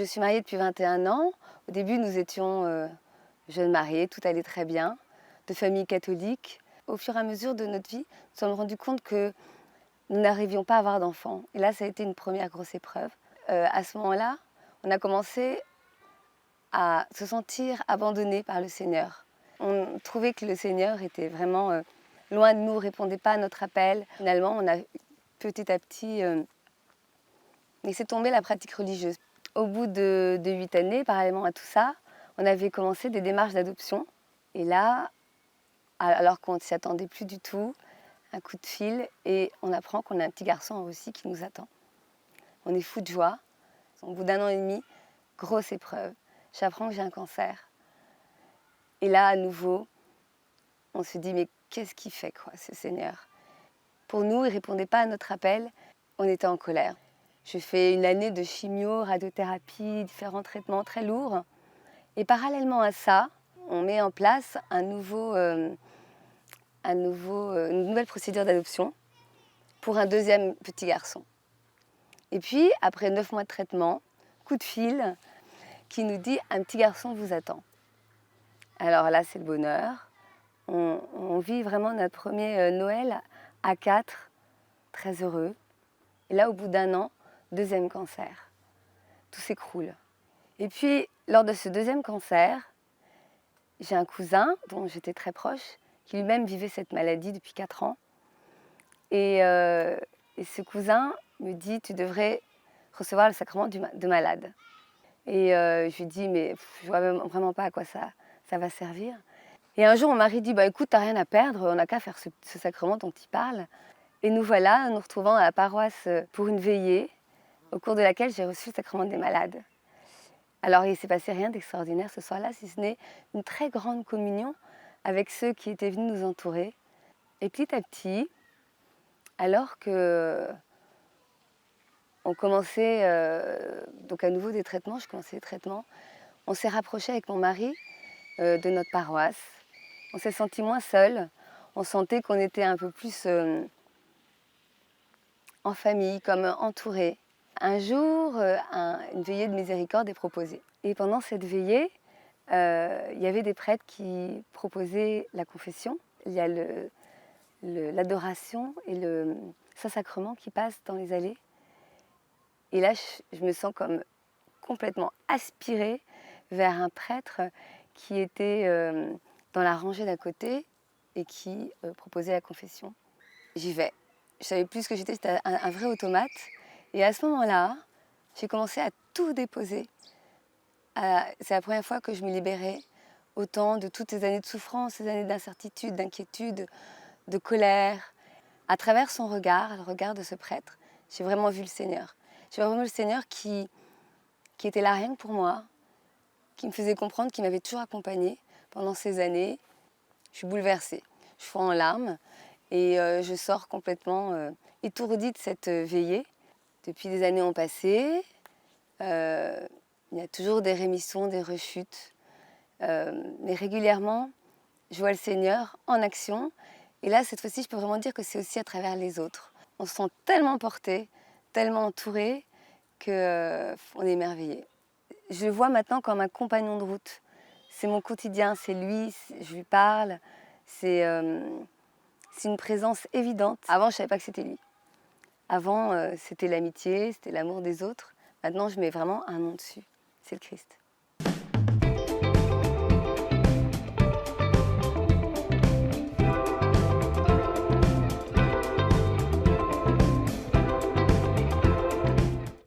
Je suis mariée depuis 21 ans. Au début, nous étions jeunes mariés, tout allait très bien, de famille catholique. Au fur et à mesure de notre vie, nous nous sommes rendus compte que nous n'arrivions pas à avoir d'enfants. Et là, ça a été une première grosse épreuve. À ce moment-là, on a commencé à se sentir abandonnés par le Seigneur. On trouvait que le Seigneur était vraiment loin de nous, ne répondait pas à notre appel. Finalement, on a petit à petit laissé tomber la pratique religieuse. Au bout de 8 années, parallèlement à tout ça, on avait commencé des démarches d'adoption. Et là, alors qu'on ne s'y attendait plus du tout, un coup de fil et on apprend qu'on a un petit garçon en Russie qui nous attend. On est fou de joie. Au bout d'1 an et demi, grosse épreuve. J'apprends que j'ai un cancer. Et là, à nouveau, on se dit, mais qu'est-ce qu'il fait, quoi, ce Seigneur? Pour nous, il ne répondait pas à notre appel. On était en colère. Je fais une année de chimio, radiothérapie, différents traitements très lourds. Et parallèlement à ça, on met en place une nouvelle procédure d'adoption pour un deuxième petit garçon. Et puis, après 9 mois de traitement, coup de fil qui nous dit « un petit garçon vous attend ». Alors là, c'est le bonheur. On vit vraiment notre premier Noël à 4, très heureux. Et là, au bout d'1 an, deuxième cancer. Tout s'écroule. Et puis, lors de ce deuxième cancer, j'ai un cousin dont j'étais très proche, qui lui-même vivait cette maladie depuis 4 ans. Et ce cousin me dit « tu devrais recevoir le sacrement de malade ». Et je lui dis « mais je ne vois vraiment pas à quoi ça va servir ». Et un jour, mon mari dit « bah écoute, t'as rien à perdre, on n'a qu'à faire ce sacrement dont il parle ». Et nous voilà, nous retrouvant à la paroisse pour une veillée, au cours de laquelle j'ai reçu le sacrement des malades. Alors il ne s'est passé rien d'extraordinaire ce soir-là, si ce n'est une très grande communion avec ceux qui étaient venus nous entourer. Et petit à petit, alors que on commençait donc à nouveau des traitements, je commençais les traitements, on s'est rapproché avec mon mari de notre paroisse. On s'est senti moins seul, on sentait qu'on était un peu plus en famille, comme entourés. Un jour, une veillée de miséricorde est proposée. Et pendant cette veillée, il y avait des prêtres qui proposaient la confession. Il y a l'adoration et le Saint-Sacrement qui passent dans les allées. Et là, je me sens comme complètement aspirée vers un prêtre qui était dans la rangée d'à côté et qui proposait la confession. J'y vais. Je savais plus ce que j'étais, c'était un vrai automate. Et à ce moment-là, j'ai commencé à tout déposer. C'est la première fois que je me libérais autant de toutes ces années de souffrance, ces années d'incertitude, d'inquiétude, de colère. À travers son regard, le regard de ce prêtre, j'ai vraiment vu le Seigneur. J'ai vraiment vu le Seigneur qui était là rien que pour moi, qui me faisait comprendre qu'il m'avait toujours accompagnée pendant ces années. Je suis bouleversée, je suis en larmes et je sors complètement étourdie de cette veillée. Depuis des années ont passé, il y a toujours des rémissions, des rechutes, mais régulièrement, je vois le Seigneur en action. Et là, cette fois-ci, je peux vraiment dire que c'est aussi à travers les autres. On se sent tellement porté, tellement entouré, qu'on est émerveillé. Je le vois maintenant comme un compagnon de route. C'est mon quotidien, c'est lui, je lui parle. C'est une présence évidente. Avant, je ne savais pas que c'était lui. Avant, c'était l'amitié, c'était l'amour des autres. Maintenant, je mets vraiment un nom dessus. C'est le Christ.